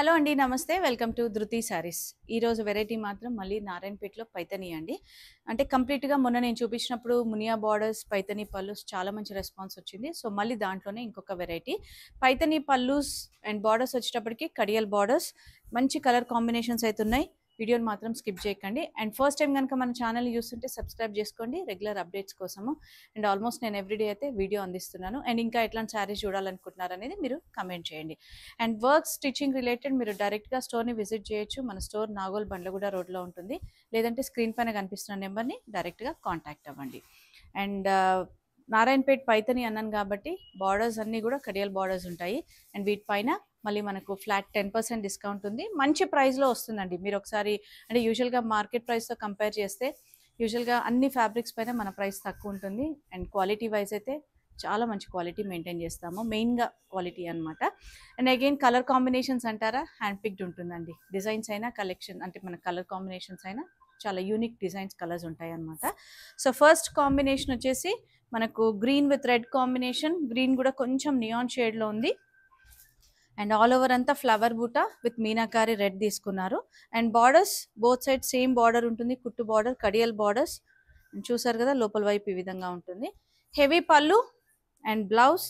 Hello అండి, నమస్తే. Welcome to ధృతి సారీస్. ఈరోజు వెరైటీ మాత్రం మళ్ళీ నారాయణపేటలో పైతని అండి. అంటే కంప్లీట్గా మొన్న నేను చూపించినప్పుడు మునియా బార్డర్స్ పైతని పల్లూస్ చాలా మంచి రెస్పాన్స్ వచ్చింది. సో మళ్ళీ దాంట్లోనే ఇంకొక variety Paithani pallus and borders వచ్చేటప్పటికి కడియల్ బార్డర్స్, మంచి కలర్ కాంబినేషన్స్ అయితే ఉన్నాయి. వీడియోని మాత్రం స్కిప్ చేయకండి. అండ్ ఫస్ట్ టైం కనుక మన ఛానల్ చూస్తుంటే సబ్స్క్రైబ్ చేసుకోండి రెగ్యులర్ అప్డేట్స్ కోసము. అండ్ ఆల్మోస్ట్ నేను ఎవ్రీడే అయితే వీడియో అందిస్తున్నాను. అండ్ ఇంకా ఎట్లాంటి శారీస్ చూడాలనుకుంటున్నారు అనేది మీరు కమెంట్ చేయండి. అండ్ వర్క్ స్టిచ్చింగ్ రిలేటెడ్ మీరు డైరెక్ట్గా స్టోర్ని విజిట్ చేయొచ్చు. మన స్టోర్ నాగోల్ బండ్లగూడ రోడ్లో ఉంటుంది. లేదంటే స్క్రీన్ పైన కనిపిస్తున్న నెంబర్ని డైరెక్ట్గా కాంటాక్ట్ అవ్వండి. అండ్ నారాయణపేట్ పైతని అన్నాను కాబట్టి బార్డర్స్ అన్నీ కూడా కడియల్ బార్డర్స్ ఉంటాయి. అండ్ వీటిపైన మళ్ళీ మనకు ఫ్లాట్ 10% డిస్కౌంట్ ఉంది. మంచి ప్రైస్లో వస్తుందండి. మీరు ఒకసారి అంటే యూజువల్గా మార్కెట్ ప్రైస్తో కంపేర్ చేస్తే యూజువల్గా అన్ని ఫ్యాబ్రిక్స్ పైన మన ప్రైస్ తక్కువ ఉంటుంది. అండ్ క్వాలిటీ వైజ్ అయితే చాలా మంచి క్వాలిటీ మెయింటైన్ చేస్తాము, మెయిన్గా క్వాలిటీ అనమాట. అండ్ అగైన్ కలర్ కాంబినేషన్స్ అంటారా, హ్యాండ్ పిక్డ్ ఉంటుందండి. డిజైన్స్ అయినా కలెక్షన్ అంటే మన కలర్ కాంబినేషన్స్ అయినా చాలా యూనిక్ డిజైన్స్ కలర్స్ ఉంటాయి అనమాట. సో ఫస్ట్ కాంబినేషన్ వచ్చేసి మనకు green with red combination. Green కూడా కొంచెం నియాన్ షేడ్లో ఉంది. అండ్ ఆల్ ఓవర్ అంతా ఫ్లవర్ బూటా విత్ మీనాకారి రెడ్ తీసుకున్నారు. And borders both side same border ఉంటుంది, కుట్టు బార్డర్ కడియల్ బార్డర్స్. చూసారు కదా, లోపల వైపు ఈ విధంగా ఉంటుంది. హెవీ పళ్ళు అండ్ బ్లౌజ్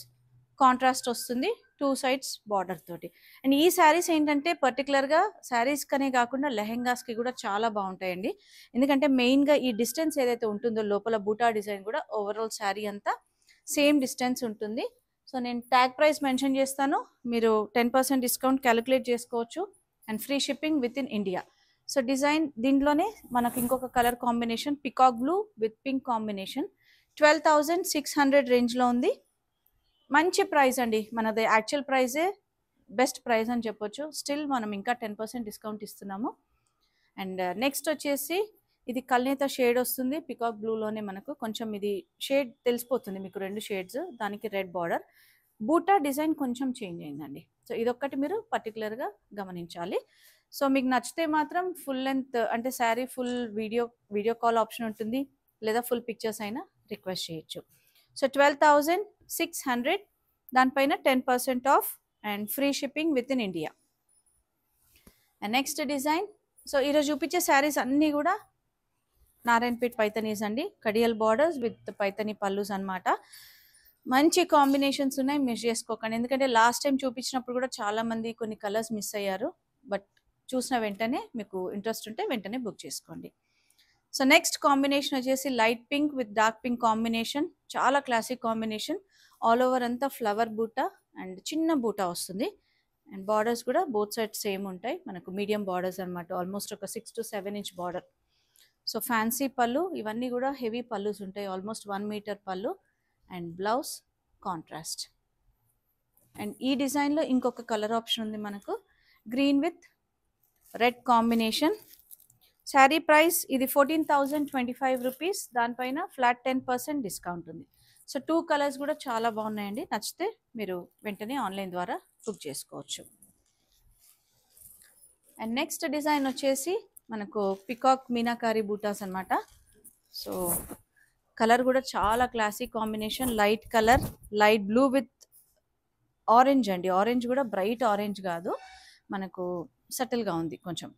కాంట్రాస్ట్ వస్తుంది, టూ సైడ్స్ బార్డర్ తోటి. అండ్ ఈ శారీస్ ఏంటంటే పర్టికులర్గా శారీస్ కనే కాకుండా లెహెంగాస్కి కూడా చాలా బాగుంటాయండి. ఎందుకంటే మెయిన్గా ఈ డిస్టెన్స్ ఏదైతే ఉంటుందో లోపల బూటా డిజైన్ కూడా ఓవరాల్ శారీ అంతా సేమ్ డిస్టెన్స్ ఉంటుంది. సో నేను ట్యాగ్ ప్రైస్ మెన్షన్ చేస్తాను, మీరు 10% డిస్కౌంట్ క్యాలిక్యులేట్ చేసుకోవచ్చు. And free shipping within India. So design దీంట్లోనే మనకు ఇంకొక colour combination peacock blue with pink combination. 12,600 రేంజ్లో ఉంది. మంచి ప్రైస్ అండి. మనది యాక్చువల్ ప్రైజే బెస్ట్ ప్రైస్ అని చెప్పొచ్చు. స్టిల్ మనం ఇంకా 10% డిస్కౌంట్ ఇస్తున్నాము. అండ్ నెక్స్ట్ వచ్చేసి ఇది కల్నేత షేడ్ వస్తుంది. పికాక్ బ్లూలోనే మనకు కొంచెం ఇది షేడ్ తెలిసిపోతుంది మీకు, 2 షేడ్స్, దానికి రెడ్ బార్డర్. బూటా డిజైన్ కొంచెం చేంజ్ అయిందండి. సో ఇదొక్కటి మీరు పర్టికులర్గా గమనించాలి. సో మీకు నచ్చితే మాత్రం ఫుల్ లెంత్ అంటే sari full video call option ఉంటుంది, లేదా ఫుల్ పిక్చర్స్ అయినా రిక్వెస్ట్ చేయొచ్చు. సో 12,600, దానిపైన 10% ఆఫ్ and free shipping within India. And next design. So ఈరోజు చూపించే శారీస్ అన్నీ కూడా నారాయణపేట్ పైతనీస్ అండి. కడియల్ బార్డర్స్ విత్ పైతని పల్లూస్ అనమాట. మంచి కాంబినేషన్స్ ఉన్నాయి, మిస్ చేసుకోకండి. ఎందుకంటే లాస్ట్ టైం చూపించినప్పుడు కూడా చాలామంది కొన్ని కలర్స్ మిస్ అయ్యారు. బట్ చూసిన వెంటనే మీకు ఇంట్రెస్ట్ ఉంటే వెంటనే బుక్ చేసుకోండి. సో నెక్స్ట్ కాంబినేషన్ వచ్చేసి light pink with dark pink combination. చాలా క్లాసిక్ కాంబినేషన్. ఆల్ ఓవర్ అంతా ఫ్లవర్ బూటా అండ్ చిన్న బూటా వస్తుంది. అండ్ బార్డర్స్ కూడా బోత్ సైడ్ సేమ్ ఉంటాయి. మనకు మీడియం బార్డర్స్ అనమాట, ఆల్మోస్ట్ ఒక 6 to 7 inch border. So fancy పళ్ళు, ఇవన్నీ కూడా హెవీ పళ్ళుస్ ఉంటాయి, ఆల్మోస్ట్ 1 meter పళ్ళు. And blouse contrast. అండ్ ఈ డిజైన్లో ఇంకొక కలర్ ఆప్షన్ ఉంది మనకు, green with red combination. Sari price ఇది 14,025 రూపీస్. దానిపైన ఫ్లాట్ 10% డిస్కౌంట్ ఉంది. సో 2 కలర్స్ కూడా చాలా బాగున్నాయండి. నచ్చితే మీరు వెంటనే ఆన్లైన్ ద్వారా బుక్ చేసుకోవచ్చు. అండ్ నెక్స్ట్ డిజైన్ వచ్చేసి మనకు పికాక్ మీనాకారి బూటాస్ అనమాట. సో కలర్ కూడా చాలా classic combination. Light colour, light blue with orange అండి. ఆరెంజ్ కూడా బ్రైట్ ఆరెంజ్ కాదు, మనకు సటిల్గా ఉంది కొంచెం.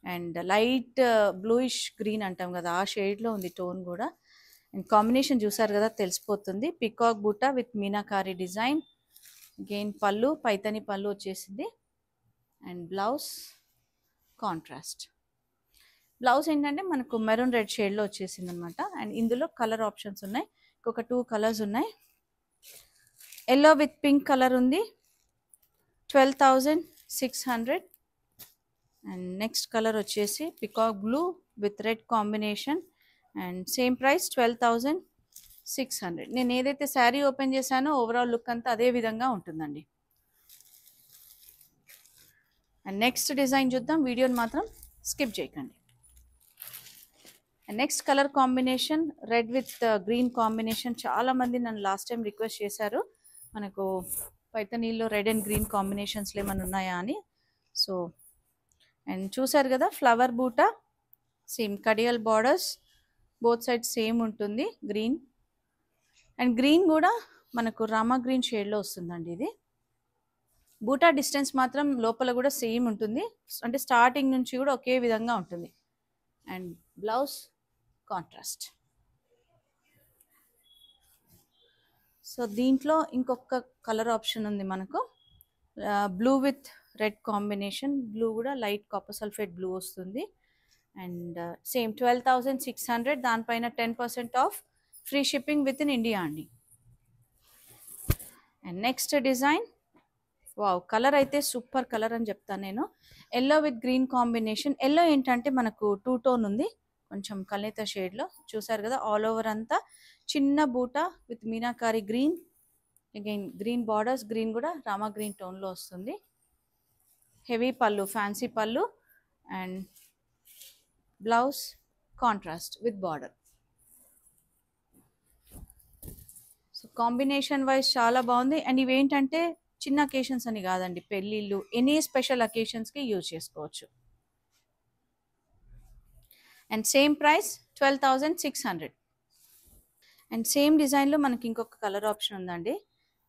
అండ్ లైట్ బ్లూయిష్ గ్రీన్ అంటాం కదా, ఆ షేడ్లో ఉంది టోన్ కూడా. అండ్ కాంబినేషన్ చూసారు కదా, తెలిసిపోతుంది. పికాక్ బూటా విత్ మీనాకారి డిజైన్. అగైన్ పళ్ళు పైతని పళ్ళు వచ్చేసింది. And blouse contrast. బ్లౌజ్ ఏంటంటే మనకు మెరూన్ రెడ్ షేడ్లో వచ్చేసింది అనమాట. అండ్ ఇందులో కలర్ ఆప్షన్స్ ఉన్నాయి, ఇంకొక 2 కలర్స్ ఉన్నాయి. ఎల్లో విత్ పింక్ కలర్ ఉంది, 12,600. అండ్ నెక్స్ట్ కలర్ వచ్చేసి peacock blue with red combination. And same price 12,600. నేను ఏదైతే శారీ ఓపెన్ చేశానో ఓవరాల్ లుక్ అంతా అదే విధంగా ఉంటుందండి. అండ్ నెక్స్ట్ డిజైన్ చూద్దాం, వీడియోని మాత్రం స్కిప్ చేయకండి. And next colour combination red with green combination. చాలామంది నన్ను లాస్ట్ టైం రిక్వెస్ట్ చేశారు మనకు పైతనీల్లో రెడ్ అండ్ గ్రీన్ కాంబినేషన్స్లో ఏమైనా ఉన్నాయా అని. సో అండ్ చూసారు కదా, ఫ్లవర్ బూటా, సేమ్ కడియల్ బార్డర్స్, బోత్ సైడ్ సేమ్ ఉంటుంది గ్రీన్. అండ్ గ్రీన్ కూడా మనకు రామా గ్రీన్ షేడ్లో వస్తుందండి ఇది. బూటా డిస్టెన్స్ మాత్రం లోపల కూడా సేమ్ ఉంటుంది, అంటే స్టార్టింగ్ నుంచి కూడా ఒకే విధంగా ఉంటుంది. And blouse contrast. సో దీంట్లో ఇంకొక కలర్ ఆప్షన్ ఉంది మనకు, blue with red combination. Blue కూడా లైట్ కాపర్ సల్ఫేట్ బ్లూ వస్తుంది. అండ్ సేమ్ 12,600, దానిపైన 10% off, free shipping within India అండి. And next design, wow, colour అయితే సూపర్ కలర్ అని చెప్తాను నేను. Yellow with green combination. Yellow ఏంటంటే మనకు 2 టోన్ ఉంది, కొంచెం కల్నేత షేడ్లో చూసారు కదా. ఆల్ ఓవర్ అంతా చిన్న బూట with meenakari green, again green borders, green కూడా రామా గ్రీన్ టోన్లో వస్తుంది. హెవీ పళ్ళు, ఫ్యాన్సీ పళ్ళు, and blouse contrast with border. So combination wise చాలా బాగుంది. అండ్ ఇవేంటంటే చిన్న అకేషన్స్ అని కాదండి, పెళ్ళిళ్ళు, ఎనీ స్పెషల్ అకేషన్స్కి యూజ్ చేసుకోవచ్చు. And same price 12,600. And same డిజైన్లో మనకి ఇంకొక కలర్ ఆప్షన్ ఉందండి.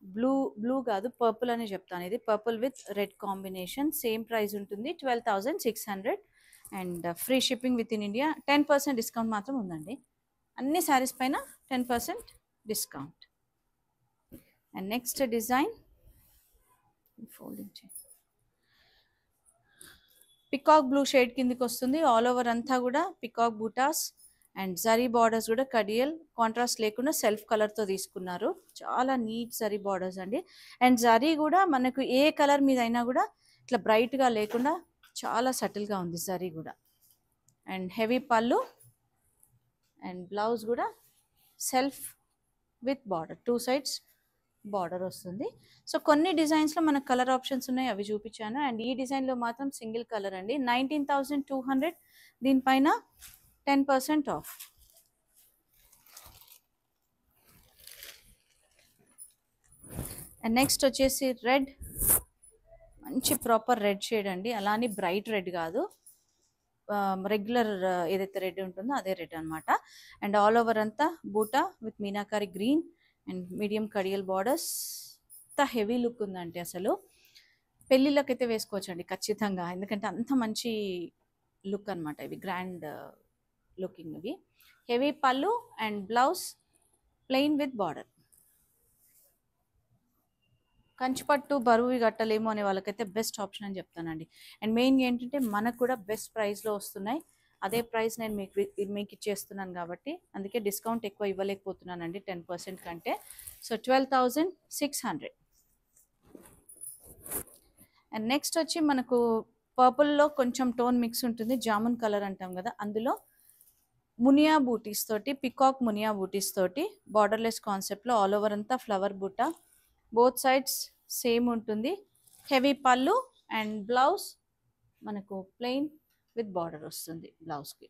బ్లూ కాదు, పర్పుల్ అని చెప్తాను. ఇది purple with red combination. Same price ఉంటుంది 12,600. And free shipping within India. 10% discount మాత్రం ఉందండి, అన్ని శారీస్ పైన 10% discount. And next design, folding peacock blue shade కిందికి వస్తుంది. ఆల్ ఓవర్ అంతా కూడా peacock buttas and zari borders కూడా కడియల్ కాంట్రాస్ట్ లేకుండా సెల్ఫ్ కలర్తో తీసుకున్నారు. చాలా నీట్ జరీ బార్డర్స్ అండి. అండ్ జరీ కూడా మనకు ఏ కలర్ మీద అయినా కూడా ఇట్లా బ్రైట్గా లేకుండా చాలా సటిల్గా ఉంది జరీ కూడా. అండ్ హెవీ పళ్ళు అండ్ బ్లౌజ్ కూడా self with border, 2 sides border వస్తుంది. సో కొన్ని డిజైన్స్లో మనకు కలర్ ఆప్షన్స్ ఉన్నాయి, అవి చూపించాను. అండ్ ఈ డిజైన్లో మాత్రం సింగిల్ కలర్ అండి. 19,200, దీనిపైన 10% ఆఫ్. అండ్ నెక్స్ట్ వచ్చేసి రెడ్, మంచి ప్రాపర్ రెడ్ షేడ్ అండి, అలానే బ్రైట్ రెడ్ కాదు, రెగ్యులర్ ఏదైతే రెడ్ ఉంటుందో అదే రెడ్ అనమాట. అండ్ ఆల్ ఓవర్ అంతా బూటా with meenakari green and medium కడియల్ బార్డర్స్. అంత హెవీ లుక్ ఉందంటే అసలు పెళ్ళిళ్ళకైతే వేసుకోవచ్చు అండి ఖచ్చితంగా, ఎందుకంటే అంత మంచి లుక్ అనమాట. ఇవి గ్రాండ్ లుకింగ్. ఇవి హెవీ పళ్ళు and blouse plain with border. కంచిపట్టు బరువు కట్టలేము అనే వాళ్ళకైతే బెస్ట్ ఆప్షన్ అని చెప్తానండి. అండ్ మెయిన్ ఏంటంటే మనకు కూడా బెస్ట్ ప్రైస్లో వస్తున్నాయి. అదే ప్రైస్ నేను మీకు ఇచ్చేస్తున్నాను కాబట్టి అందుకే డిస్కౌంట్ ఎక్కువ ఇవ్వలేకపోతున్నానండి 10% కంటే. సో 12,600. అండ్ నెక్స్ట్ వచ్చి మనకు పర్పుల్లో కొంచెం టోన్ మిక్స్ ఉంటుంది, జామున్ కలర్ అంటాం కదా, అందులో మునియా బూటీస్ తోటి, పికాక్ మునియా బూటీస్ తోటి బార్డర్లెస్ కాన్సెప్ట్లో ఆల్ ఓవర్ అంతా ఫ్లవర్ బూటా, బోత్ సైడ్స్ సేమ్ ఉంటుంది. హెవీ పళ్ళు అండ్ బ్లౌజ్ మనకు ప్లెయిన్ విత్ బార్డర్ వస్తుంది బ్లౌజ్కి.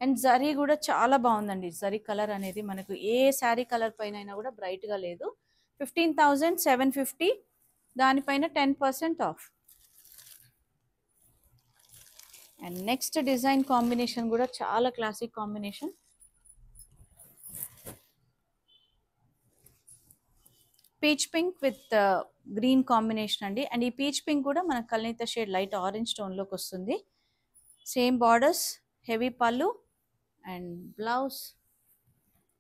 అండ్ జరీ కూడా చాలా బాగుందండి. జరీ కలర్ అనేది మనకు ఏ శారీ కలర్ పైన అయినా కూడా బ్రైట్గా లేదు. 15,750, దానిపైన 10% ఆఫ్. అండ్ నెక్స్ట్ డిజైన్ కాంబినేషన్ కూడా చాలా classic combination. Peach pink with green combination అండి. అండ్ ఈ పీచ్ పింక్ కూడా మన కల్నేత షేడ్ లైట్ ఆరెంజ్ టోన్లోకి వస్తుంది. సేమ్ బార్డర్స్, హెవీ పళ్ళు and blouse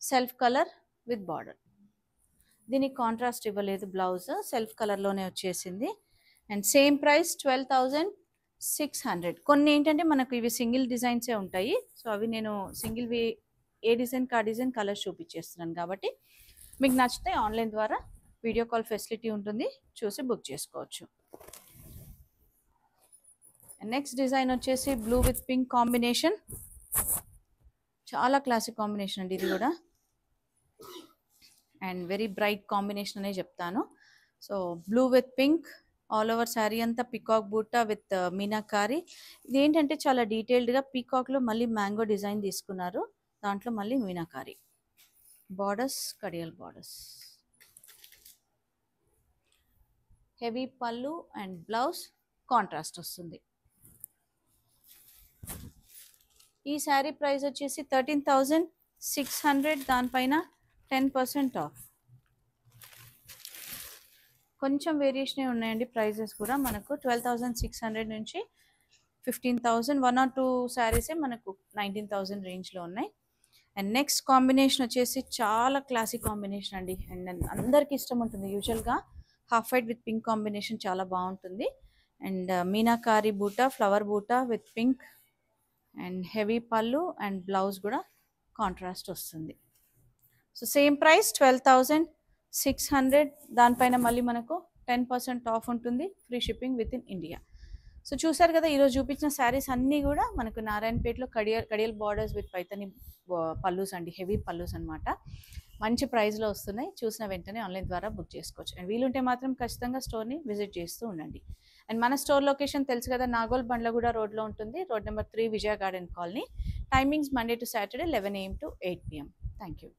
self colour with border. దీనికి కాంట్రాస్ట్ ఇవ్వలేదు, బ్లౌజ్ సెల్ఫ్ కలర్లోనే వచ్చేసింది. And same price 12,600. కొన్ని ఏంటంటే మనకు ఇవి సింగిల్ డిజైన్సే ఉంటాయి, సో అవి నేను సింగిల్వి ఏ డిజైన్ కా డిజైన్ కలర్స్ చూపించేస్తున్నాను కాబట్టి మీకు నచ్చితే ఆన్లైన్ ద్వారా వీడియో కాల్ ఫెసిలిటీ ఉంటుంది, చూసి బుక్ చేసుకోవచ్చు. నెక్స్ట్ డిజైన్ వచ్చేసి బ్లూ విత్ పింక్ కాంబినేషన్. చాలా క్లాసిక్ కాంబినేషన్ అండి ఇది కూడా, అండ్ వెరీ బ్రైట్ కాంబినేషన్ అనే చెప్తాను. So blue with pink, all over sari అంతా పికాక్ బూటా విత్ మీనాకారి. ఇది ఏంటంటే చాలా డీటెయిల్డ్గా పీకాక్లో మళ్ళీ మ్యాంగో డిజైన్ తీసుకున్నారు, దాంట్లో మళ్ళీ meenakari borders, kadhiyal borders, heavy పళ్ళు అండ్ బ్లౌజ్ కాంట్రాస్ట్ వస్తుంది. ఈ శారీ ప్రైస్ వచ్చేసి 13,600, దానిపైన 10% ఆఫ్. కొంచెం వేరియేషనే ఉన్నాయండి ప్రైజెస్ కూడా. మనకు 12,600 నుంచి 15,000, 1 ఆర్ 2 శారీసే మనకు 19,000 రేంజ్లో ఉన్నాయి. అండ్ నెక్స్ట్ కాంబినేషన్ వచ్చేసి చాలా క్లాసిక్ కాంబినేషన్ అండి. అండ్ అందరికి ఇష్టం ఉంటుంది. యూజువల్గా half white with pink combination చాలా బాగుంటుంది. అండ్ మీనాకారి బూటా, ఫ్లవర్ బూటా విత్ పింక్ అండ్ హెవీ పళ్ళు అండ్ బ్లౌజ్ కూడా కాంట్రాస్ట్ వస్తుంది. So same price 12,600. దానిపైన మళ్ళీ మనకు 10% ఆఫ్ ఉంటుంది, free shipping within India. So చూసారు కదా, ఈరోజు చూపించిన శారీస్ అన్నీ కూడా మనకు నారాయణపేటలో కడియల్ బార్డర్స్ విత్ పైతని పల్లూస్ అండి, హెవీ పల్లూస్ అనమాట. మంచి ప్రైస్లో వస్తున్నాయి. చూసిన వెంటనే ఆన్లైన్ ద్వారా బుక్ చేసుకోవచ్చు. అండ్ వీలుంటే మాత్రం ఖచ్చితంగా స్టోర్ని విజిట్ చేస్తూ ఉండండి. అండ్ మన స్టోర్ లొకేషన్ తెలుసు కదా, నాగోల్ బండ్లగూడ రోడ్లో ఉంటుంది, road number 3, Vijaya garden colony. Timings Monday to Saturday 11 AM to 8 PM. Thank you.